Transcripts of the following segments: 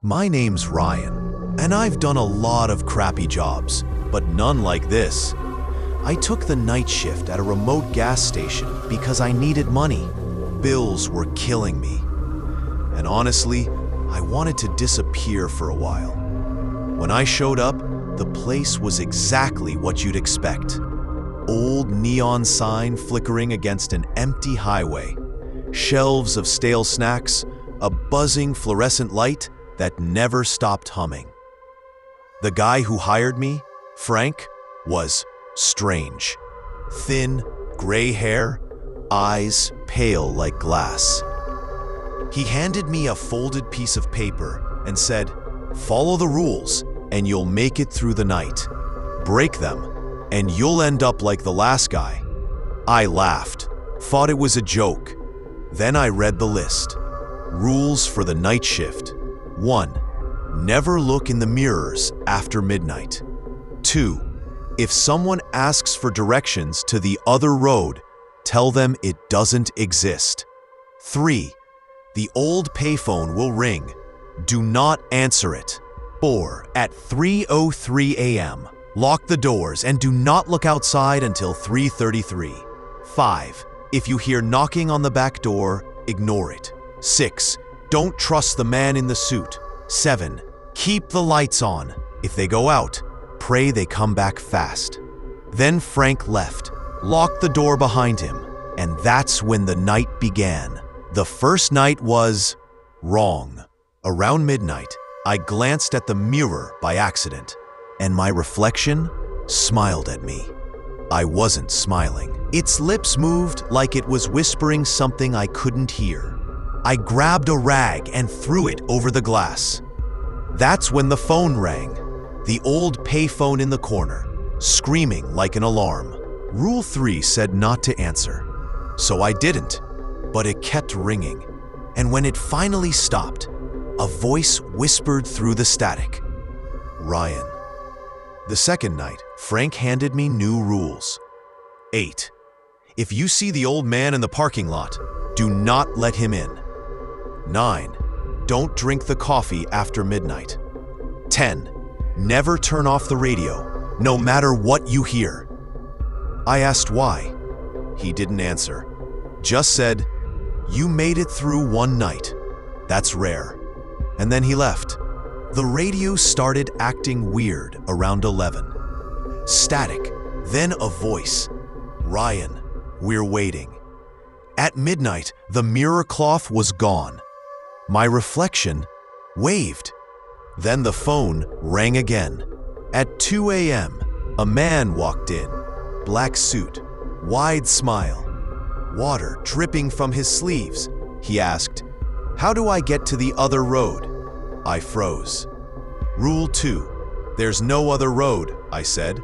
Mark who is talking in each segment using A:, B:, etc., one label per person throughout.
A: My name's Ryan, and I've done a lot of crappy jobs, but none like this. I took the night shift at a remote gas station because I needed money. Bills were killing me. And honestly, I wanted to disappear for a while. When I showed up, the place was exactly what you'd expect. Old neon sign flickering against an empty highway, shelves of stale snacks, a buzzing fluorescent light that never stopped humming. The guy who hired me, Frank, was strange. Thin, gray hair, eyes pale like glass. He handed me a folded piece of paper and said, "Follow the rules and you'll make it through the night. Break them and you'll end up like the last guy." I laughed, thought it was a joke. Then I read the list. Rules for the night shift. 1. Never look in the mirrors after midnight. 2. If someone asks for directions to the other road, tell them it doesn't exist. 3. The old payphone will ring. Do not answer it. 4. At 3:03 a.m., lock the doors and do not look outside until 3:33. 5. If you hear knocking on the back door, ignore it. 6. Don't trust the man in the suit. 7. Keep the lights on. If they go out, pray they come back fast. Then Frank left, locked the door behind him, and that's when the night began. The first night was wrong. Around midnight, I glanced at the mirror by accident, and my reflection smiled at me. I wasn't smiling. Its lips moved like it was whispering something I couldn't hear. I grabbed a rag and threw it over the glass. That's when the phone rang, the old payphone in the corner, screaming like an alarm. Rule 3 said not to answer, so I didn't, but it kept ringing. And when it finally stopped, a voice whispered through the static, "Ryan." The second night, Frank handed me new rules. 8. If you see the old man in the parking lot, do not let him in. 9. Don't drink the coffee after midnight. 10. Never turn off the radio, no matter what you hear. I asked why. He didn't answer. Just said, "You made it through one night. That's rare." And then he left. The radio started acting weird around 11. Static, then a voice. "Ryan, we're waiting." At midnight, the mirror cloth was gone. My reflection waved. Then the phone rang again. At 2 a.m., a man walked in, black suit, wide smile, water dripping from his sleeves. He asked, "How do I get to the other road?" I froze. Rule 2, there's no other road, I said.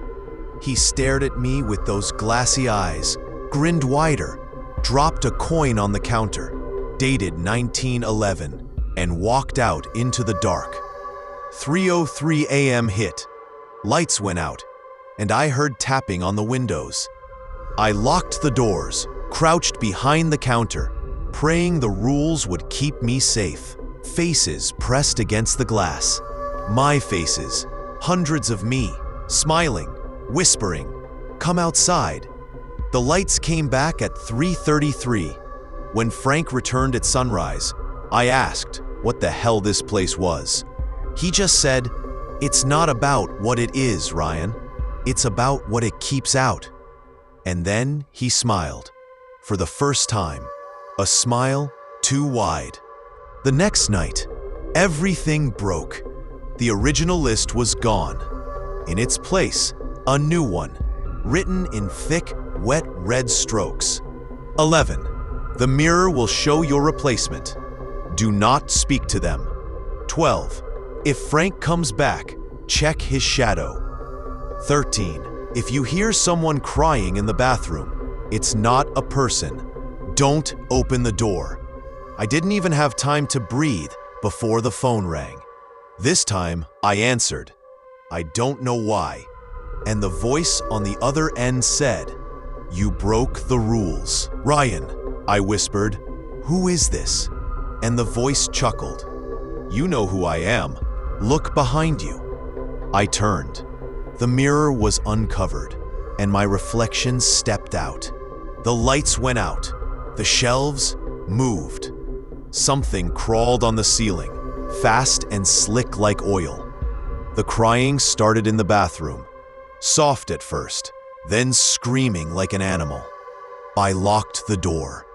A: He stared at me with those glassy eyes, grinned wider, dropped a coin on the counter, dated 1911, and walked out into the dark. 3:03 a.m. hit. Lights went out, and I heard tapping on the windows. I locked the doors, crouched behind the counter, praying the rules would keep me safe. Faces pressed against the glass. My faces, hundreds of me, smiling, whispering, "Come outside." The lights came back at 3:33. When Frank returned at sunrise, I asked what the hell this place was. He just said, "It's not about what it is, Ryan. It's about what it keeps out." And then he smiled. For the first time, a smile too wide. The next night, everything broke. The original list was gone. In its place, a new one, written in thick, wet red strokes. 11. The mirror will show your replacement. Do not speak to them. 12. If Frank comes back, check his shadow. 13. If you hear someone crying in the bathroom, it's not a person. Don't open the door. I didn't even have time to breathe before the phone rang. This time, I answered. I don't know why. And the voice on the other end said, "You broke the rules." "Ryan," I whispered, "who is this?" And the voice chuckled. You know who I am. Look behind you." I turned. The mirror was uncovered, and my reflection stepped out. The lights went out. The shelves moved. Something crawled on the ceiling, fast and slick like oil. The crying started in the bathroom, soft at first, then screaming like an animal. I locked the door.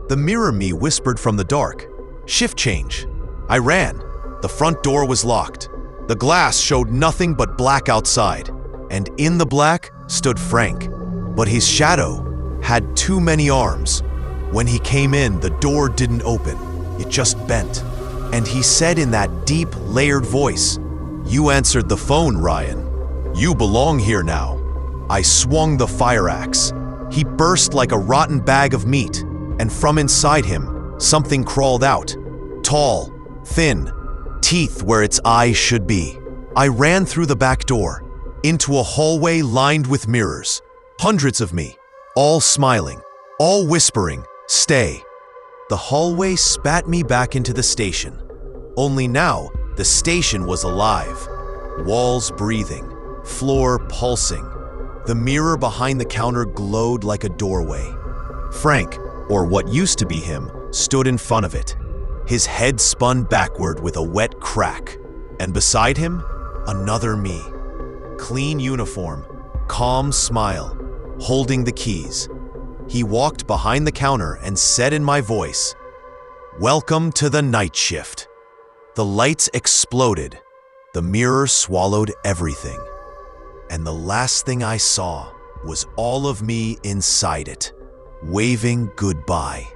A: The mirror me whispered from the dark, "Shift change." I ran. The front door was locked. The glass showed nothing but black outside, and in the black stood Frank. But his shadow had too many arms. When he came in, the door didn't open. It just bent. And he said in that deep, layered voice, "You answered the phone, Ryan. You belong here now." I swung the fire axe. He burst like a rotten bag of meat, and from inside him, something crawled out. Tall, thin, teeth where its eyes should be. I ran through the back door, into a hallway lined with mirrors. Hundreds of me, all smiling, all whispering, "Stay." The hallway spat me back into the station. Only now, the station was alive. Walls breathing, floor pulsing. The mirror behind the counter glowed like a doorway. Frank, or what used to be him, stood in front of it. His head spun backward with a wet crack. And beside him, another me. Clean uniform, calm smile, holding the keys. He walked behind the counter and said in my voice, "Welcome to the night shift." The lights exploded. The mirror swallowed everything. And the last thing I saw was all of me inside it, waving goodbye.